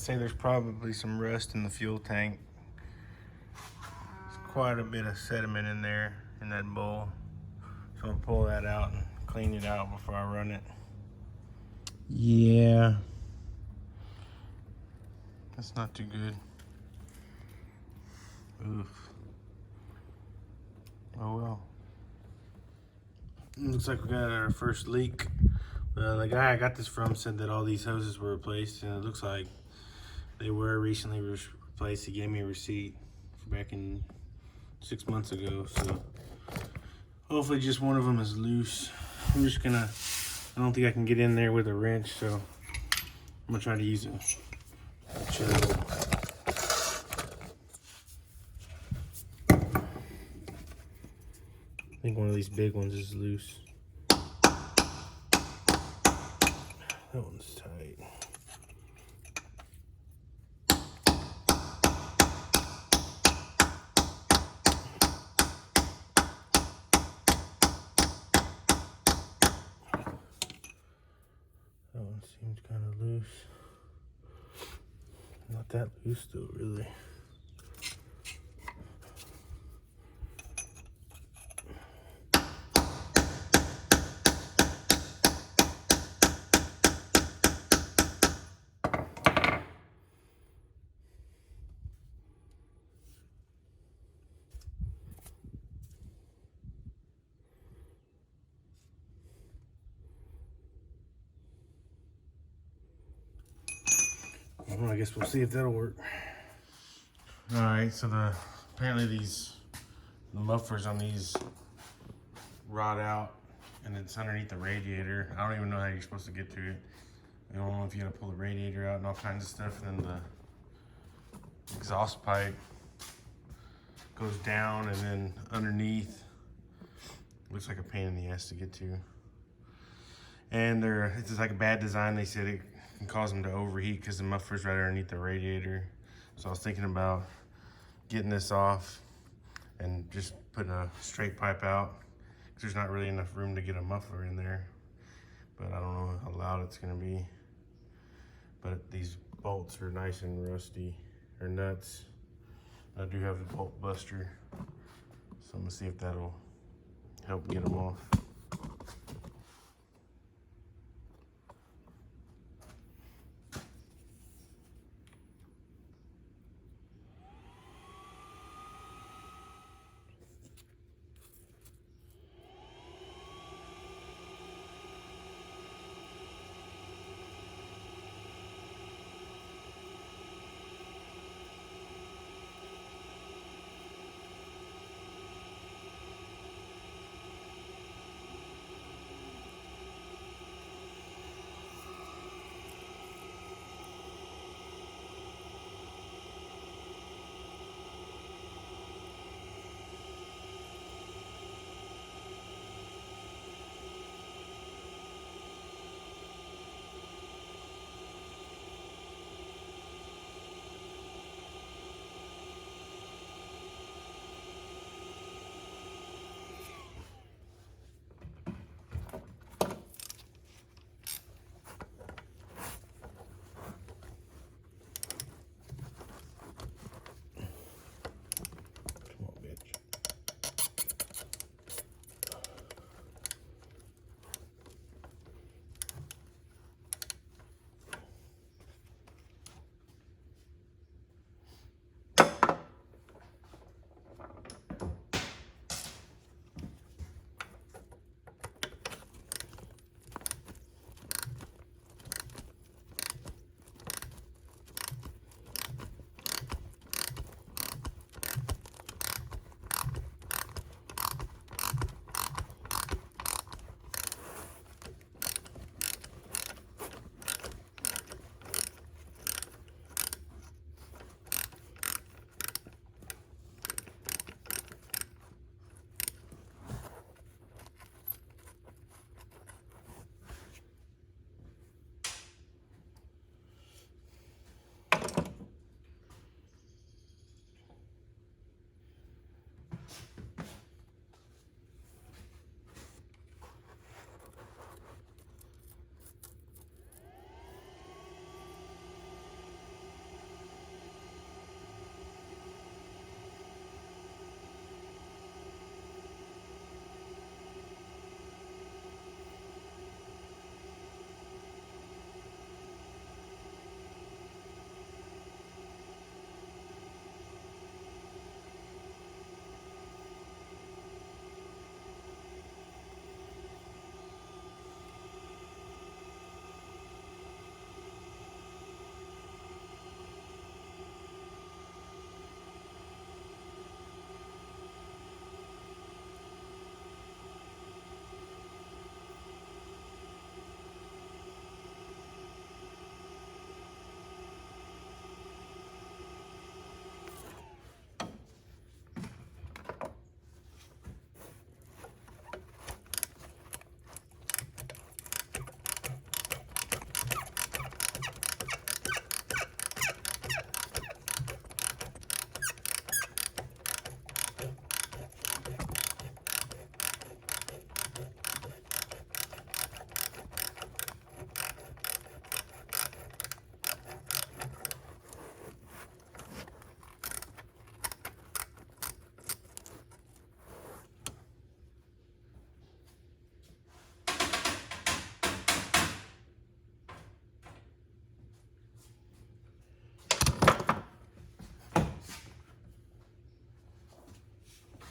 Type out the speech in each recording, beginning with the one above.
say there's probably some rust in the fuel tank. There's quite a bit of sediment in there in that bowl. So I'll pull that out and clean it out before I run it. Yeah. That's not too good. Oof. Oh well. Looks like we got our first leak. The guy I got this from said that all these hoses were replaced, and it looks like they were recently replaced. He gave me a receipt back in 6 months ago, so hopefully just one of them is loose. I'm just gonna, I don't think I can get in there with a wrench, so I'm gonna try to use a chisel. I think one of these big ones is loose. That one's tight. That one seems kind of loose. Not that loose though, really. Well, I guess we'll see if that'll work. All right, so apparently the mufflers on these rot out, and it's underneath the radiator. I don't even know how you're supposed to get to it. I don't know if you gotta pull the radiator out and all kinds of stuff, and then the exhaust pipe goes down, and then underneath looks like a pain in the ass to get to. And it's just like a bad design. They said it can cause them to overheat because the muffler's right underneath the radiator. So I was thinking about getting this off and just putting a straight pipe out, because there's not really enough room to get a muffler in there. But I don't know how loud it's gonna be. But these bolts are nice and rusty, or nuts. I do have the bolt buster, so I'm gonna see if that'll help get them off.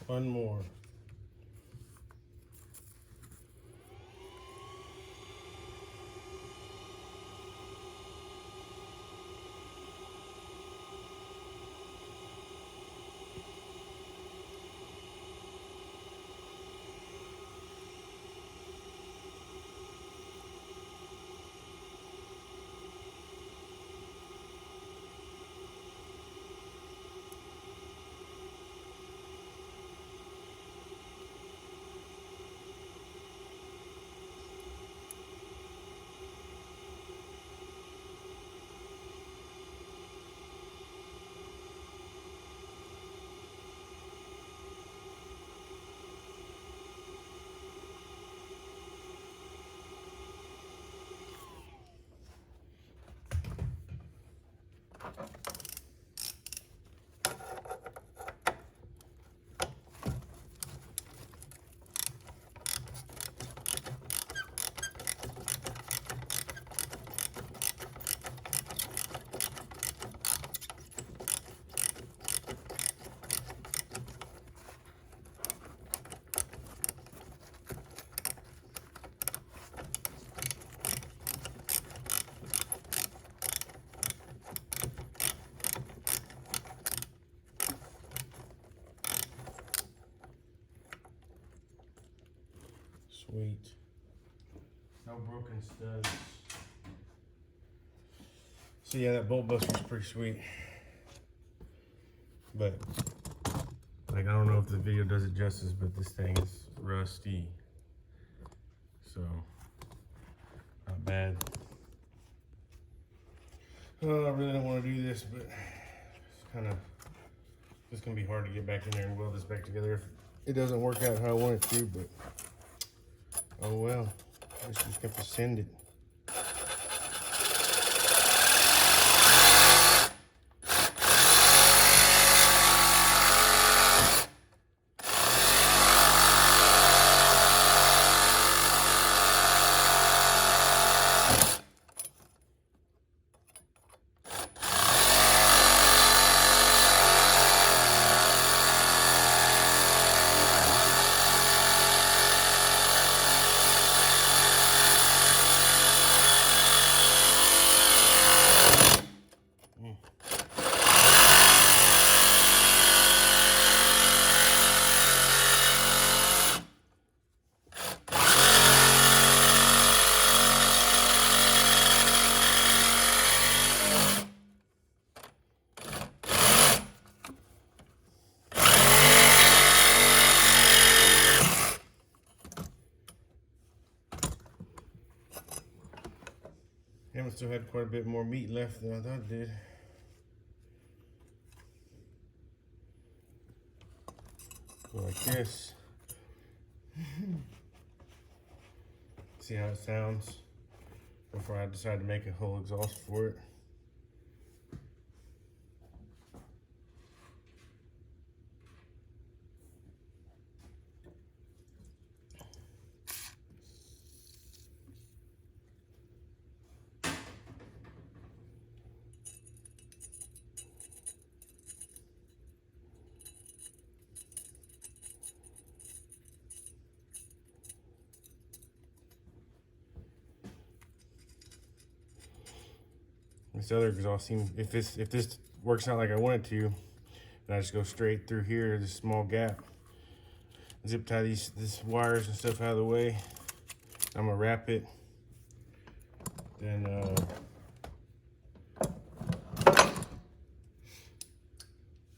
One more. Sweet. No broken studs. So yeah, that bolt buster's pretty sweet. But like, I don't know if the video does it justice, but this thing is rusty. So not bad. Oh, I really don't want to do this, but it's just gonna be hard to get back in there and weld this back together if it doesn't work out how I want it to, but oh well, I just have to send it. Hammond still had quite a bit more meat left than I thought it did. Go like this. See how it sounds before I decide to make a whole exhaust for it. This other exhaust seems, if this works out like I want it to, then I just go straight through here, this small gap. Zip tie these wires and stuff out of the way. I'm gonna wrap it. Then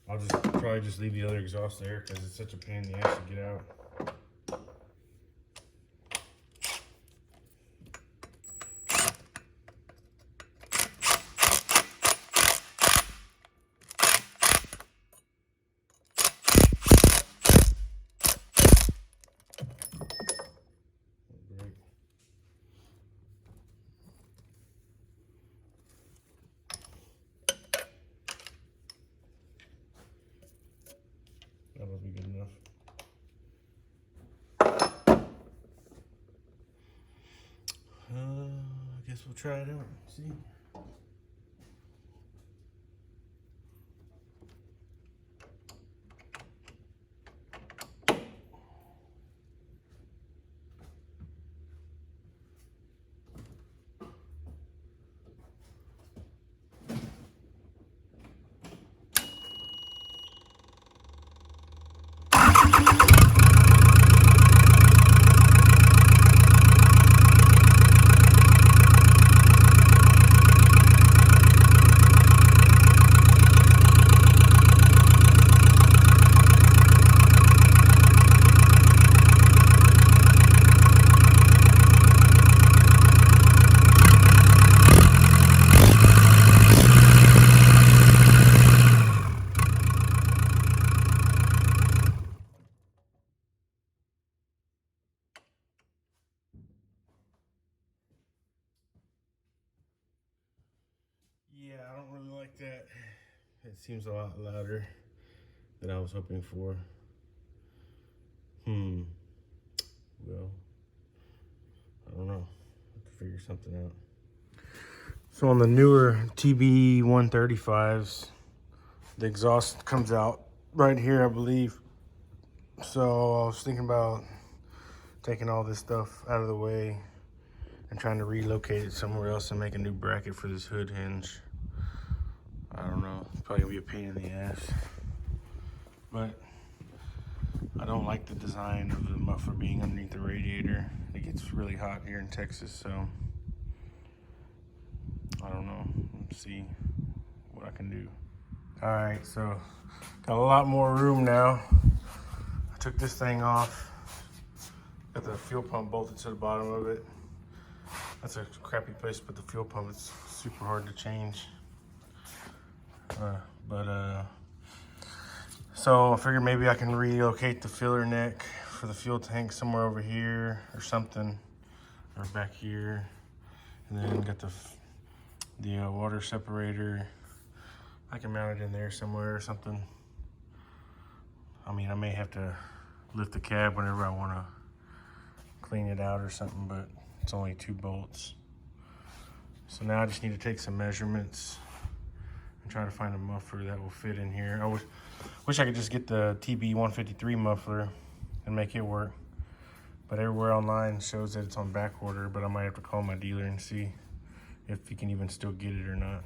I'll probably just leave the other exhaust there because it's such a pain in the ass to get out. That'll be good enough. I guess we'll try it out. See. like that. It seems a lot louder than I was hoping for. Well, I don't know. I have to figure something out. So on the newer TB135s, the exhaust comes out right here, I believe. So I was thinking about taking all this stuff out of the way and trying to relocate it somewhere else and make a new bracket for this hood hinge. I don't know, it's probably gonna be a pain in the ass. But I don't like the design of the muffler being underneath the radiator. It gets really hot here in Texas, so I don't know. Let's see what I can do. All right, so got a lot more room now. I took this thing off. Got the fuel pump bolted to the bottom of it. That's a crappy place to put the fuel pump. It's super hard to change. So I figured maybe I can relocate the filler neck for the fuel tank somewhere over here or something, or back here. And then got the water separator. I can mount it in there somewhere or something. I mean, I may have to lift the cab whenever I want to clean it out or something, but it's only 2 bolts. So now I just need to take some measurements and try to find a muffler that will fit in here. I wish I could just get the TB153 muffler and make it work, but everywhere online shows that it's on back order, but I might have to call my dealer and see if he can even still get it or not.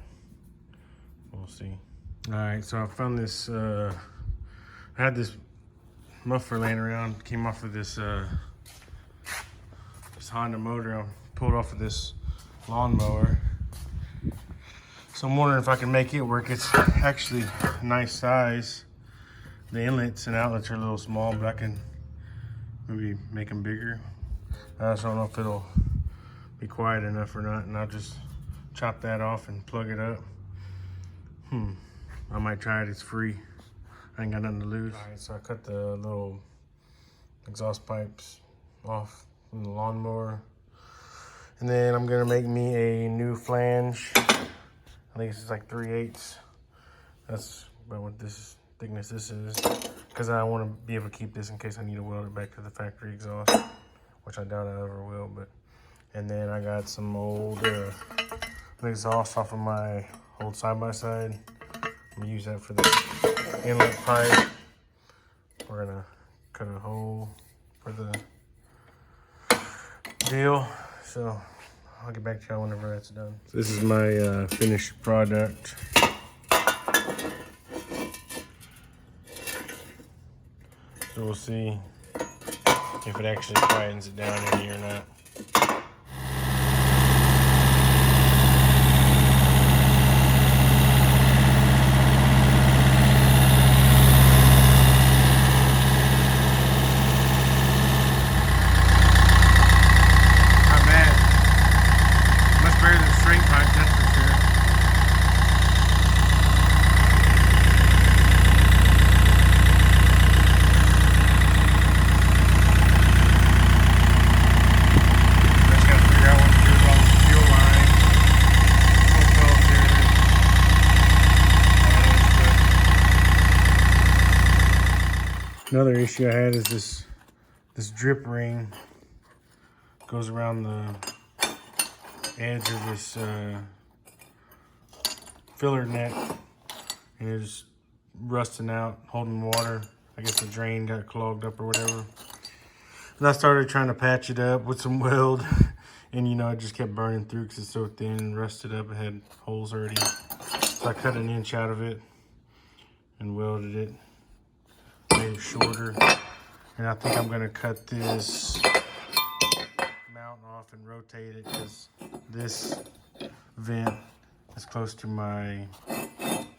We'll see. All right, so I found this, I had this muffler laying around, came off of this Honda motor. I pulled off of this lawnmower. So I'm wondering if I can make it work. It's actually a nice size. The inlets and outlets are a little small, but I can maybe make them bigger. I just don't know if it'll be quiet enough or not, and I'll just chop that off and plug it up. I might try it, it's free. I ain't got nothing to lose. All right, so I cut the little exhaust pipes off from the lawnmower. And then I'm gonna make me a new flange. I think this is like 3/8. That's about what this thickness this is. Because I want to be able to keep this in case I need to weld it back to the factory exhaust, which I doubt I ever will. And then I got some old exhaust off of my old side-by-side. I'm gonna use that for the inlet pipe. We're gonna cut a hole for the deal. So I'll get back to y'all whenever that's done. This is my finished product. So we'll see if it actually quietens it down in here or not. Another issue I had is this drip ring goes around the edge of this filler neck, and it's rusting out, holding water. I guess the drain got clogged up or whatever. And I started trying to patch it up with some weld, and you know, it just kept burning through because it's so thin and rusted up. It had holes already. So I cut an inch out of it and welded it, made it shorter. And I think I'm gonna cut this mount off and rotate it because this vent is close to my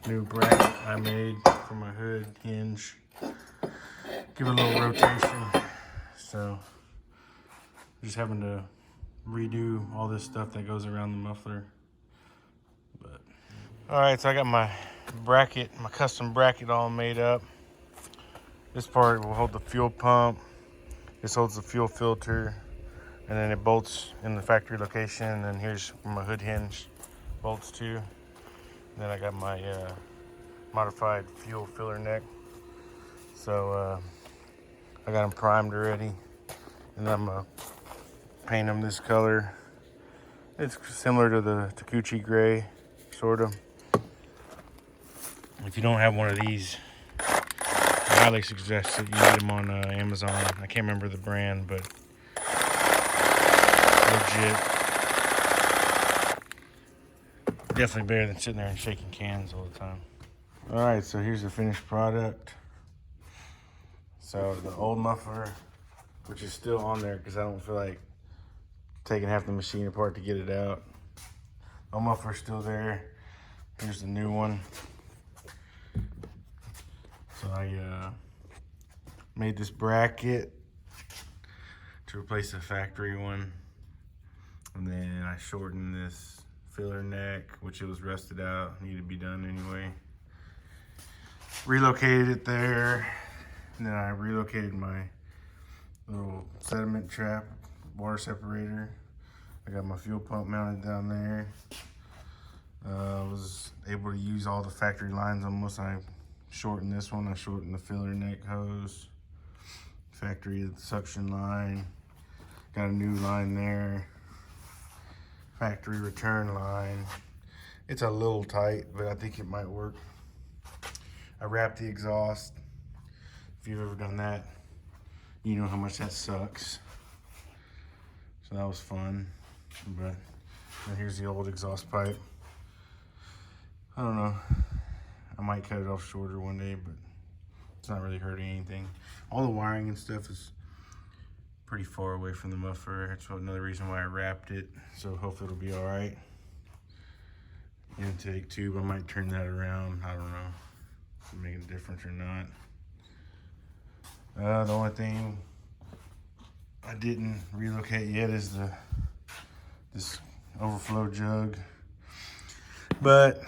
new bracket I made for my hood hinge. Give it a little rotation. So just having to redo all this stuff that goes around the muffler. But all right, so I got my bracket, my custom bracket all made up. This part will hold the fuel pump. This holds the fuel filter, and then it bolts in the factory location. And then here's where my hood hinge bolts to. Then I got my modified fuel filler neck. So I got them primed already, and I'm gonna paint them this color. It's similar to the Takeuchi gray, sort of. If you don't have one of these, I highly suggest that you get them on Amazon. I can't remember the brand, but legit. Definitely better than sitting there and shaking cans all the time. All right, so here's the finished product. So the old muffler, which is still on there because I don't feel like taking half the machine apart to get it out. The muffler's still there. Here's the new one. So I made this bracket to replace the factory one. And then I shortened this filler neck, which it was rusted out, needed to be done anyway. Relocated it there. And then I relocated my little sediment trap, water separator. I got my fuel pump mounted down there. I was able to use all the factory lines almost. I shortened this one. I shortened the filler neck hose, factory suction line. Got a new line there. Factory return line. It's a little tight, but I think it might work. I wrapped the exhaust. If you've ever done that, you know how much that sucks. So that was fun. But here's the old exhaust pipe. I don't know. I might cut it off shorter one day, but it's not really hurting anything. All the wiring and stuff is pretty far away from the muffler. That's another reason why I wrapped it. So hopefully it'll be all right. Intake tube, I might turn that around. I don't know if it's making a difference or not. The only thing I didn't relocate yet is this overflow jug. But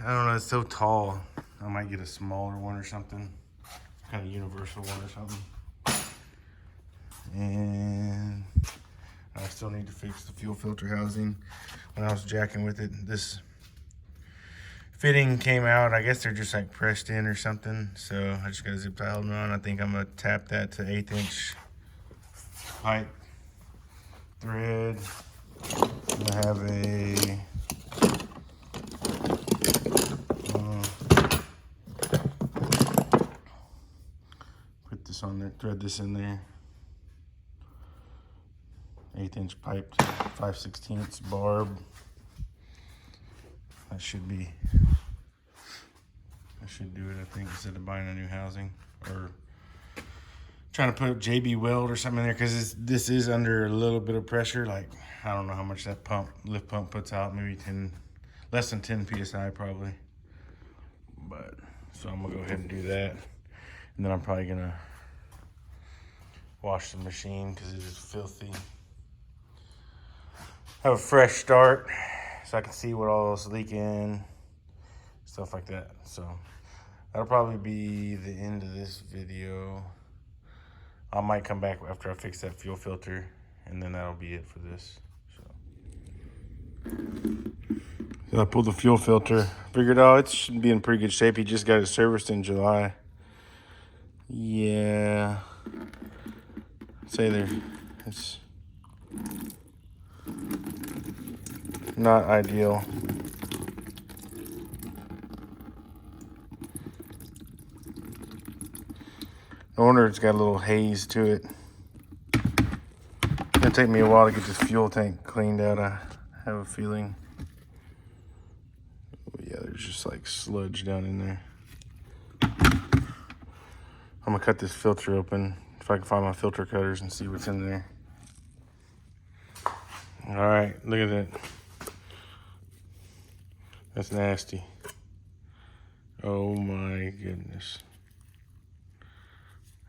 I don't know, it's so tall. I might get a smaller one or something. Kind of universal one or something. And I still need to fix the fuel filter housing. When I was jacking with it, this fitting came out. I guess they're just like pressed in or something. So I just got a zip tie holding on. I think I'm gonna tap that to 1/8 inch pipe thread. I'm gonna have a put this on there, thread this in there. 1/8 inch pipe to 5/16 barb. That should do it, I think, instead of buying a new housing or trying to put up JB weld or something in there, because this is under a little bit of pressure. Like, I don't know how much that lift pump puts out, maybe less than 10 PSI probably. But so I'm gonna go ahead and do that, and then I'm probably gonna wash the machine because it is filthy. Have a fresh start so I can see what all is leaking, stuff like that. So that'll probably be the end of this video. I might come back after I fix that fuel filter, and then that'll be it for this. So I pulled the fuel filter, figured out it should be in pretty good shape. He just got it serviced in July. Yeah, say there, it's not ideal. No wonder it's got a little haze to it. It's gonna take me a while to get this fuel tank cleaned out, I have a feeling. Yeah, there's just like sludge down in there. I'm gonna cut this filter open if I can find my filter cutters and see what's in there. All right, look at that. That's nasty. Oh my goodness.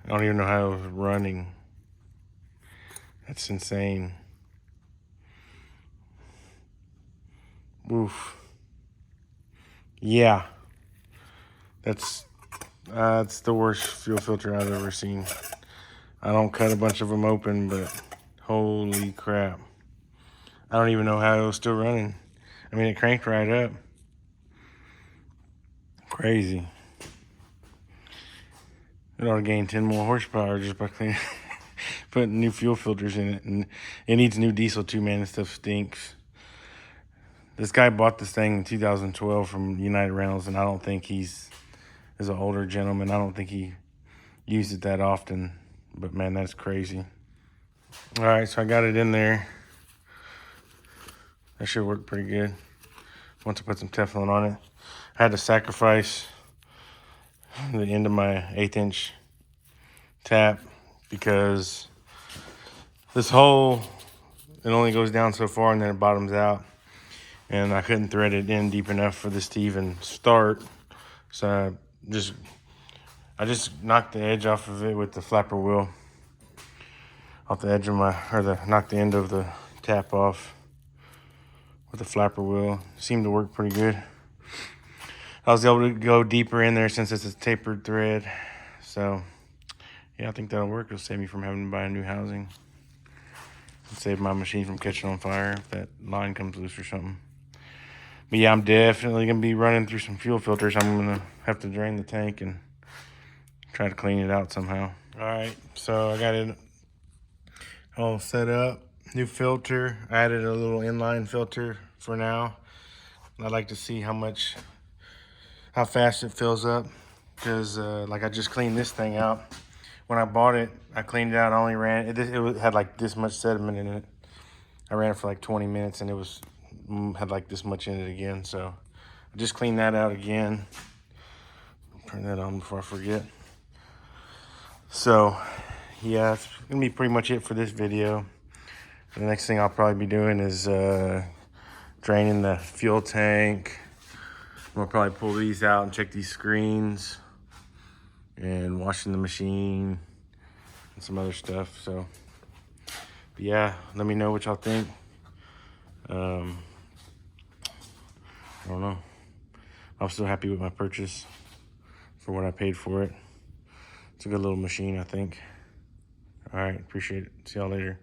I don't even know how it was running. That's insane. Oof. Yeah. That's the worst fuel filter I've ever seen. I don't cut a bunch of them open, but holy crap. I don't even know how it was still running. I mean, it cranked right up. Crazy. It ought to gain 10 more horsepower just by cleaning, putting new fuel filters in it. And it needs new diesel too, man. This stuff stinks. This guy bought this thing in 2012 from United Rentals, and I don't think he's an older gentleman. I don't think he used it that often. But, man, that's crazy. All right, so I got it in there. That should work pretty good once I put some Teflon on it. I had to sacrifice the end of my 1/8" tap because this hole, it only goes down so far and then it bottoms out. And I couldn't thread it in deep enough for this to even start. So I just knocked the edge off of it with the flapper wheel. Off the edge of knocked the end of the tap off with the flapper wheel. Seemed to work pretty good. I was able to go deeper in there since it's a tapered thread. So, yeah, I think that'll work. It'll save me from having to buy a new housing. It'll save my machine from catching on fire if that line comes loose or something. But, yeah, I'm definitely going to be running through some fuel filters. I'm going to have to drain the tank and try to clean it out somehow. All right, so I got it all set up. New filter. I added a little inline filter for now. I'd like to see how fast it fills up, because like I just cleaned this thing out. When I bought it, I cleaned it out. I only ran it. It had like this much sediment in it. I ran it for like 20 minutes, and it had like this much in it again. So I just cleaned that out again. Turn that on before I forget. So yeah, that's gonna be pretty much it for this video. The next thing I'll probably be doing is draining the fuel tank. We'll probably pull these out and check these screens and washing the machine and some other stuff. So, but yeah, let me know what y'all think. I don't know. I'm still happy with my purchase for what I paid for it. It's a good little machine, I think. All right, appreciate it. See y'all later.